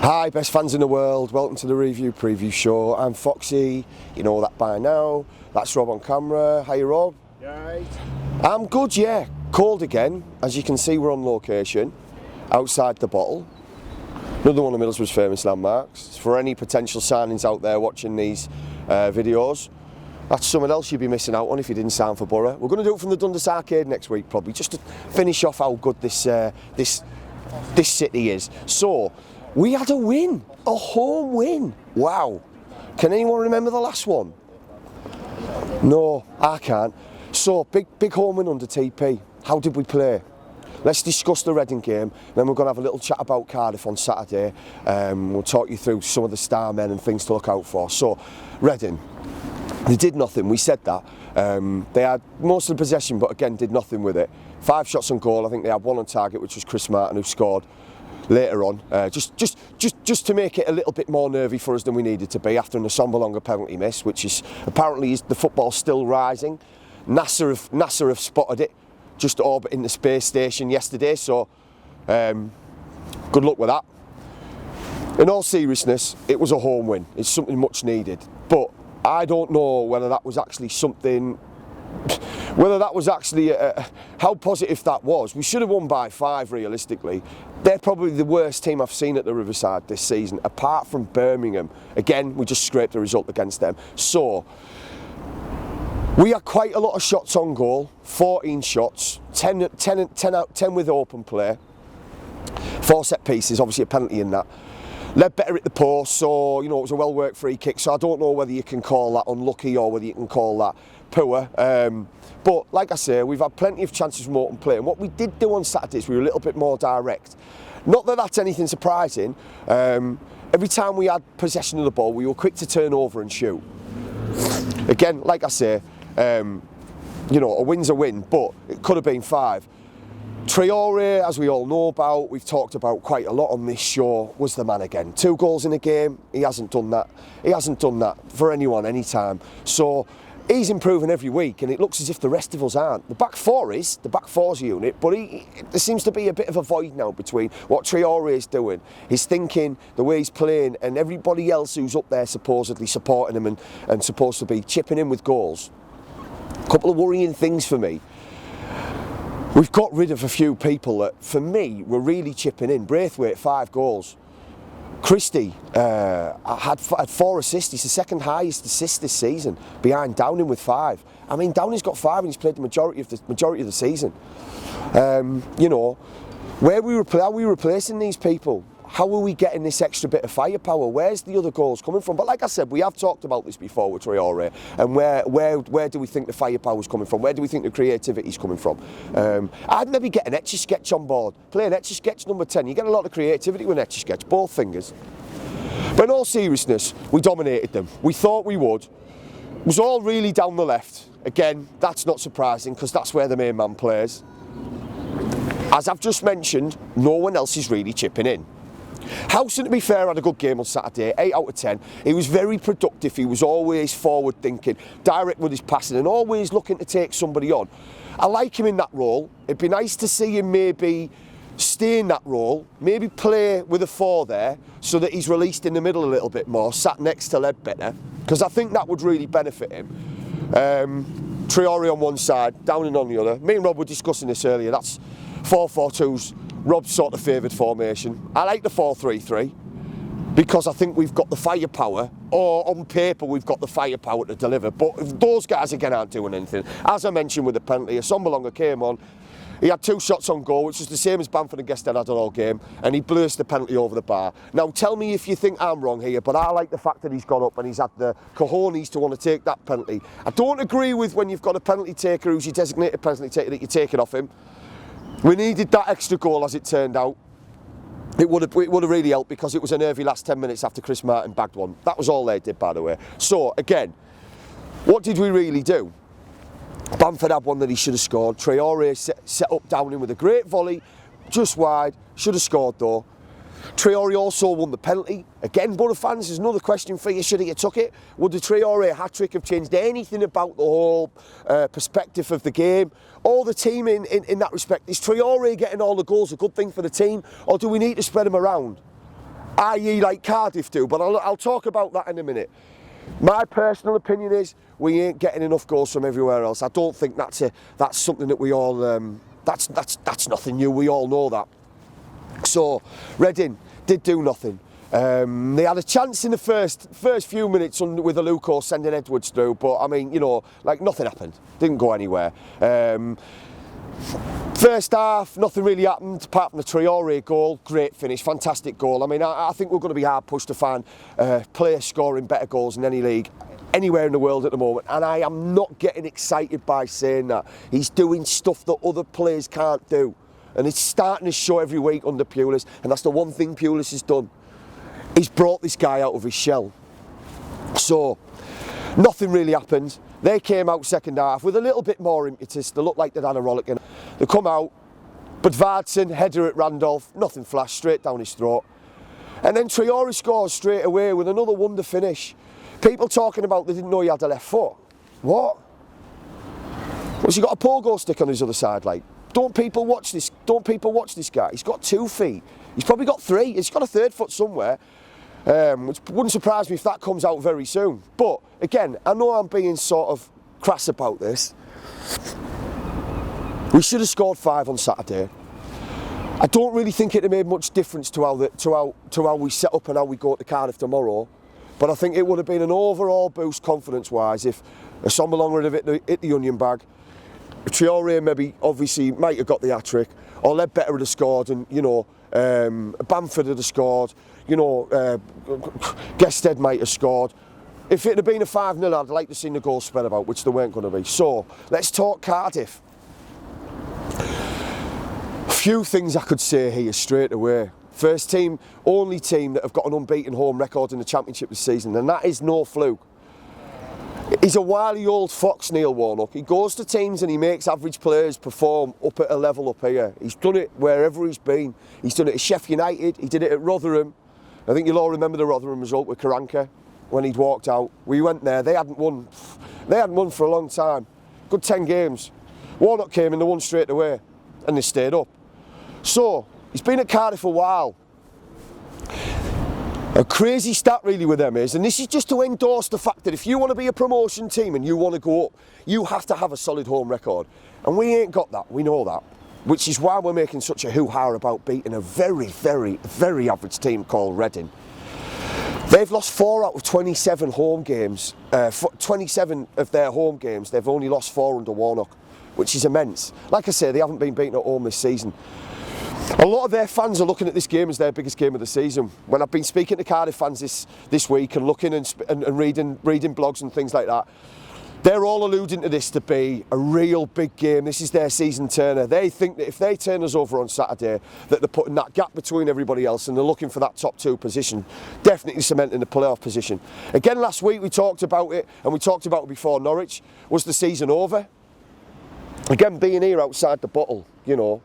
Hi, best fans in the world, welcome to the review preview show. I'm Foxy, you know that by now. That's Rob on camera. Hi Rob. Right. I'm good, yeah. Cold again. As you can see, we're on location, outside the bottle. Another one of Middlesbrough's famous landmarks. For any potential signings out there watching these videos, that's something else you'd be missing out on if you didn't sign for BORO. We're going to do it from the Dundas Arcade next week probably, just to finish off how good this city is. So, we had a win, a home win. Wow. Can anyone remember the last one? No, I can't. So, big home win under TP. How did we play? Let's discuss the Reading game, then we're going to have a little chat about Cardiff on Saturday. We'll talk you through some of the star men and things to look out for. So, Reading, they did nothing, we said that. They had most of the possession, but again, did nothing with it. 5 shots on goal, I think they had 1 on target, which was Chris Martin, who scored later on, just to make it a little bit more nervy for us than we needed to be after an Asombalonga penalty miss, which is apparently the football's still rising. NASA have spotted it, just orbiting the space station yesterday, so good luck with that. In all seriousness, it was a home win. It's something much needed, but I don't know whether that was actually something. Whether that was actually how positive that was. We should have won by 5 realistically. They're probably the worst team I've seen at the Riverside this season, apart from Birmingham. Again, we just scraped a result against them. So, we had quite a lot of shots on goal, 14 shots, 10 with open play, 4 set pieces, obviously a penalty in that. Led better at the post, so you know it was a well-worked free kick, so I don't know whether you can call that unlucky or whether you can call that poor. But like I say, we've had plenty of chances from open play, and what we did do on Saturday is we were a little bit more direct. Not that that's anything surprising. Every time we had possession of the ball, we were quick to turn over and shoot. Again, like I say, you know, a win's a win, but it could have been 5. Traore, as we all know about, we've talked about quite a lot on this show, was the man again. 2 goals in a game, he hasn't done that. He hasn't done that for anyone, anytime. So, he's improving every week, and it looks as if the rest of us aren't. The back four's unit, but there seems to be a bit of a void now between what Traore is doing, his thinking, the way he's playing, and everybody else who's up there supposedly supporting him and supposed to be chipping in with goals. A couple of worrying things for me. We've got rid of a few people that, for me, were really chipping in. Braithwaite, 5 goals. Christie had 4 assists. He's the second highest assist this season, behind Downing with 5. I mean, Downing's got 5 and he's played the majority of the season. You know, how are we replacing these people? How are we getting this extra bit of firepower? Where's the other goals coming from? But like I said, we have talked about this before with Traore, and where do we think the firepower's coming from? Where do we think the creativity's coming from? I'd maybe get an Etch-a-Sketch on board. Play an Etch-a-Sketch number 10. You get a lot of creativity with an Etch-a-Sketch, both fingers. But in all seriousness, we dominated them. We thought we would. It was all really down the left. Again, that's not surprising because that's where the main man plays. As I've just mentioned, no one else is really chipping in. Howson, to be fair, had a good game on Saturday, 8 out of 10. He was very productive, he was always forward thinking, direct with his passing and always looking to take somebody on. I like him in that role. It'd be nice to see him maybe stay in that role, maybe play with a 4 there so that he's released in the middle a little bit more, sat next to Ledbetter, because I think that would really benefit him. Traore on one side, Downing on the other. Me and Rob were discussing this earlier, that's 4-4-2's Rob's sort of favoured formation. I like the 4-3-3 because I think we've got the firepower, or on paper we've got the firepower to deliver, but if those guys again aren't doing anything. As I mentioned with the penalty, Asombalonga came on, he had 2 shots on goal, which was the same as Bamford and Guested had all game, and he blurst the penalty over the bar. Now tell me if you think I'm wrong here, but I like the fact that he's gone up and he's had the cojones to want to take that penalty. I don't agree with when you've got a penalty taker who's your designated penalty taker that you take it off him. We needed that extra goal, as it turned out. It would have really helped because it was a nervy last 10 minutes after Chris Martin bagged one. That was all they did, by the way. So, again, what did we really do? Bamford had one that he should have scored. Traore set up Downing with a great volley, just wide. Should have scored though. Traore also won the penalty. Again, BORO fans, there's another question for you. Should he have took it? Would the Traore hat-trick have changed anything about the whole perspective of the game? Or the team in that respect? Is Traore getting all the goals a good thing for the team? Or do we need to spread them around? i.e. like Cardiff do, but I'll talk about that in a minute. My personal opinion is we ain't getting enough goals from everywhere else. I don't think that's something that we all that's nothing new. We all know that. So Reading did do nothing. They had a chance in the first few minutes with Aluko sending Edwards through, but I mean, you know, like nothing happened. Didn't go anywhere. First half, nothing really happened apart from the Traore goal. Great finish, fantastic goal. I mean, I think we're going to be hard pushed to find players scoring better goals in any league, anywhere in the world at the moment. And I am not getting excited by saying that. He's doing stuff that other players can't do. And it's starting to show every week under Pulis. And that's the one thing Pulis has done. He's brought this guy out of his shell. So, nothing really happened. They came out second half with a little bit more impetus. They looked like they'd had a rollicking. They come out, but Vardson, header at Randolph, nothing flashed, straight down his throat. And then Traore scores straight away with another wonder finish. People talking about they didn't know he had a left foot. What? What's he got a pogo stick on his other side like? Don't people watch this? Don't people watch this guy? He's got 2 feet. He's probably got 3. He's got a 3rd foot somewhere. Which wouldn't surprise me if that comes out very soon. But again, I know I'm being sort of crass about this. We should have scored 5 on Saturday. I don't really think it made much difference to how we set up and how we go to Cardiff tomorrow. But I think it would have been an overall boost confidence-wise if Assombalonga would have hit the onion bag. Traore maybe obviously might have got the hat-trick, or Ledbetter would have scored, and you know, Bamford would have scored, you know, Gested might have scored. If it had been a 5-0, I'd like to see the goals spread about, which they weren't going to be. So, let's talk Cardiff. A few things I could say here straight away. First team, only team that have got an unbeaten home record in the Championship this season, and that is no fluke. He's a wily old fox, Neil Warnock. He goes to teams and he makes average players perform up at a level up here. He's done it wherever he's been. He's done it at Sheffield United, he did it at Rotherham. I think you'll all remember the Rotherham result with Karanka when he'd walked out. We went there, they hadn't won for a long time. Good 10 games. Warnock came and they won straight away and they stayed up. So, he's been at Cardiff a while. A crazy stat really with them is, and this is just to endorse the fact that if you want to be a promotion team and you want to go up, you have to have a solid home record. And we ain't got that, we know that. Which is why we're making such a hoo-ha about beating a very, very, very average team called Reading. They've lost 4 out of 27 home games. 27 of their home games, they've only lost 4 under Warnock, which is immense. Like I say, they haven't been beaten at home this season. A lot of their fans are looking at this game as their biggest game of the season. When I've been speaking to Cardiff fans this week and looking and reading blogs and things like that, they're all alluding to this to be a real big game. This is their season turner. They think that if they turn us over on Saturday, that they're putting that gap between everybody else and they're looking for that top 2 position, definitely cementing the playoff position. Again, last week we talked about it, and we talked about it before Norwich. Was the season over? Again, being here outside the bottle, you know,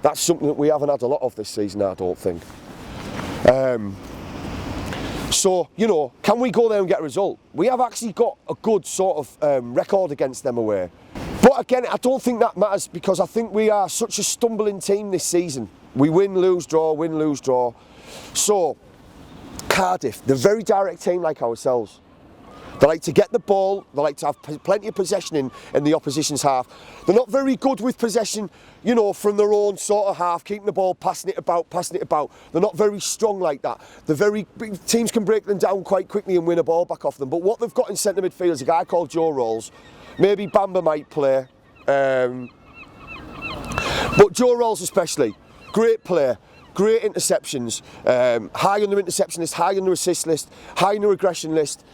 that's something that we haven't had a lot of this season, I don't think. So, you know, can we go there and get a result? We have actually got a good sort of record against them away. But again, I don't think that matters because I think we are such a stumbling team this season. We win, lose, draw, win, lose, draw. So, Cardiff, they're a very direct team like ourselves. They like to get the ball, they like to have plenty of possession in the opposition's half. They're not very good with possession, you know, from their own sort of half, keeping the ball, passing it about. They're not very strong like that. Teams can break them down quite quickly and win a ball back off them. But what they've got in centre midfield is a guy called Joe Rolls. Maybe Bamba might play. But Joe Rolls especially, great player. Great interceptions, high on the interception list, high on the assist list, high on the aggression list.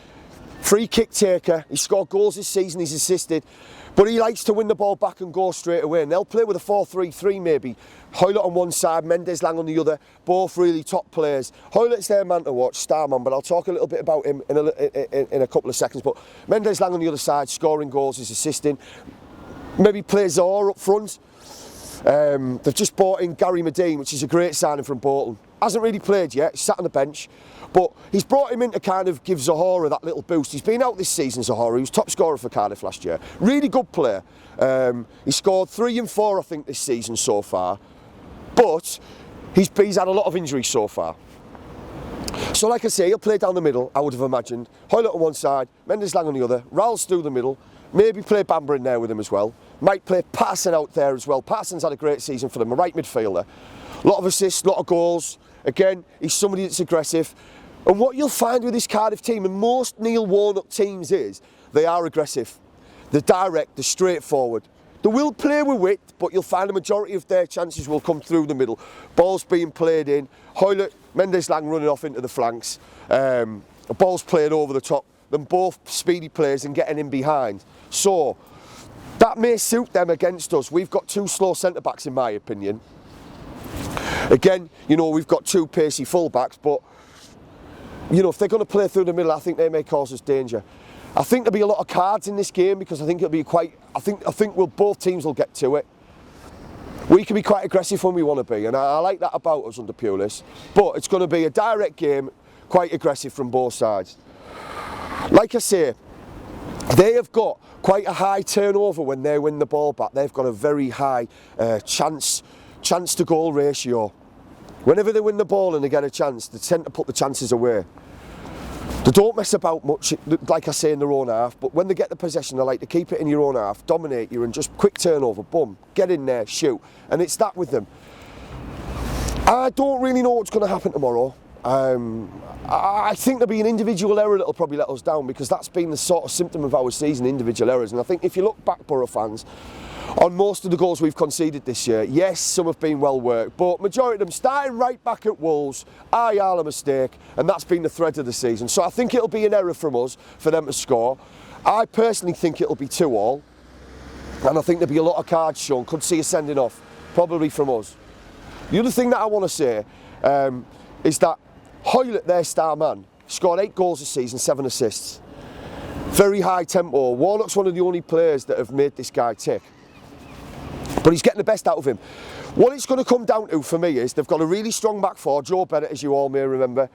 Free kick taker, he scored goals this season, he's assisted, but he likes to win the ball back and go straight away, and they'll play with a 4-3-3 maybe. Hoylett on one side, Mendes Lang on the other, both really top players. Hoylett's their man to watch, star man, but I'll talk a little bit about him in a couple of seconds. But Mendes Lang on the other side, scoring goals, he's assisting. Maybe plays Zor up front. They've just bought in Gary Medine, which is a great signing from Bolton. Hasn't really played yet, he's sat on the bench, but he's brought him in to kind of give Zahora that little boost. He's been out this season, Zahora. He was top scorer for Cardiff last year. Really good player. He scored 3 and 4, I think, this season so far, but he's had a lot of injuries so far. So like I say, he'll play down the middle, I would have imagined. Hoylett on one side, Mendez-Laing on the other, Rowles through the middle, maybe play Bamber in there with him as well. Might play Parson out there as well. Parson's had a great season for them, a right midfielder. A lot of assists, a lot of goals. Again, he's somebody that's aggressive. And what you'll find with this Cardiff team, and most Neil Warnock teams, is they are aggressive. They're direct, they're straightforward. They will play with wit, but you'll find the majority of their chances will come through the middle. Balls being played in, Hoylett, Mendez-Laing running off into the flanks, balls played over the top, them both speedy players and getting in behind. So, that may suit them against us. We've got two slow centre-backs in my opinion. Again, you know, we've got two pacey full-backs, but, you know, if they're going to play through the middle, I think they may cause us danger. I think there'll be a lot of cards in this game because I think it'll be quite. I think both teams will get to it. We can be quite aggressive when we want to be, and I like that about us under Pulis. But it's going to be a direct game, quite aggressive from both sides. Like I say, they have got quite a high turnover when they win the ball back. They've got a very high chance to goal ratio. Whenever they win the ball and they get a chance, they tend to put the chances away. They don't mess about much, like I say, in their own half, but when they get the possession, they like to keep it in your own half, dominate you, and just quick turnover, boom, get in there, shoot. And it's that with them. I don't really know what's going to happen tomorrow. I think there'll be an individual error that'll probably let us down, because that's been the sort of symptom of our season, individual errors. And I think if you look back, Boro fans, on most of the goals we've conceded this year, yes, some have been well worked, but majority of them starting right back at Wolves, are a mistake, and that's been the thread of the season. So I think it'll be an error from us for them to score. I personally think it'll be 2-2, and I think there'll be a lot of cards shown. Could see a sending off, probably from us. The other thing that I want to say is that Hoylett, their star man, scored 8 goals this season, 7 assists. Very high tempo. Warnock's one of the only players that have made this guy tick. But he's getting the best out of him. What it's going to come down to for me is they've got a really strong back four. Joe Bennett, as you all may remember.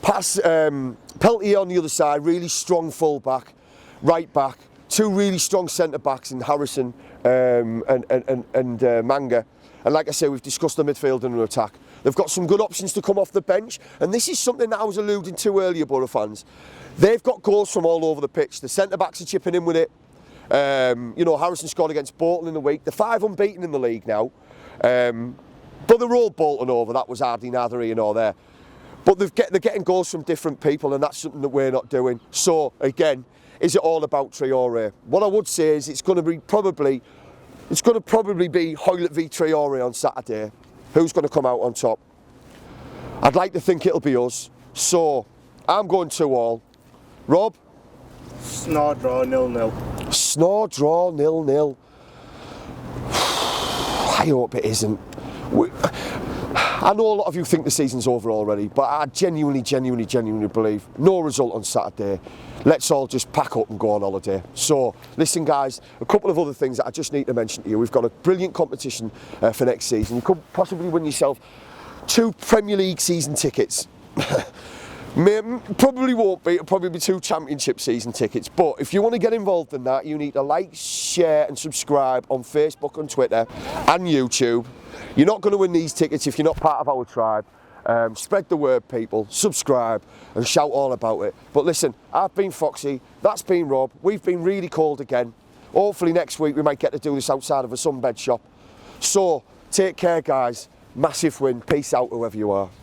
Peltier on the other side, really strong full back, right back. 2 really strong centre backs in Harrison and Manga. And like I say, we've discussed the midfield and attack. They've got some good options to come off the bench. And this is something that I was alluding to earlier, Boro fans. They've got goals from all over the pitch. The centre backs are chipping in with it. You know, Harrison scored against Bolton in the week. They're 5 unbeaten in the league now. But they rolled Bolton over. That was hardly neither here nor there. But they're getting goals from different people, and that's something that we're not doing. So, again, is it all about Traore? What I would say is it's going to probably be Hoylett v Traore on Saturday. Who's going to come out on top? I'd like to think it'll be us. So, I'm going 2-2. Rob? Snore draw 0-0. Snore draw 0-0. I hope it isn't. I know a lot of you think the season's over already, but I genuinely believe no result on Saturday. Let's all just pack up and go on holiday. So, listen guys, a couple of other things that I just need to mention to you. We've got a brilliant competition for next season. You could possibly win yourself 2 Premier League season tickets. Probably won't be, it'll probably be 2 Championship season tickets, but if you want to get involved in that, you need to like, share and subscribe on Facebook and Twitter and YouTube. You're not going to win these tickets if you're not part of our tribe. Spread the word, people, subscribe and shout all about it. But listen, I've been Foxy, that's been Rob, we've been really cold again. Hopefully next week we might get to do this outside of a sunbed shop. So, take care guys, massive win, peace out whoever you are.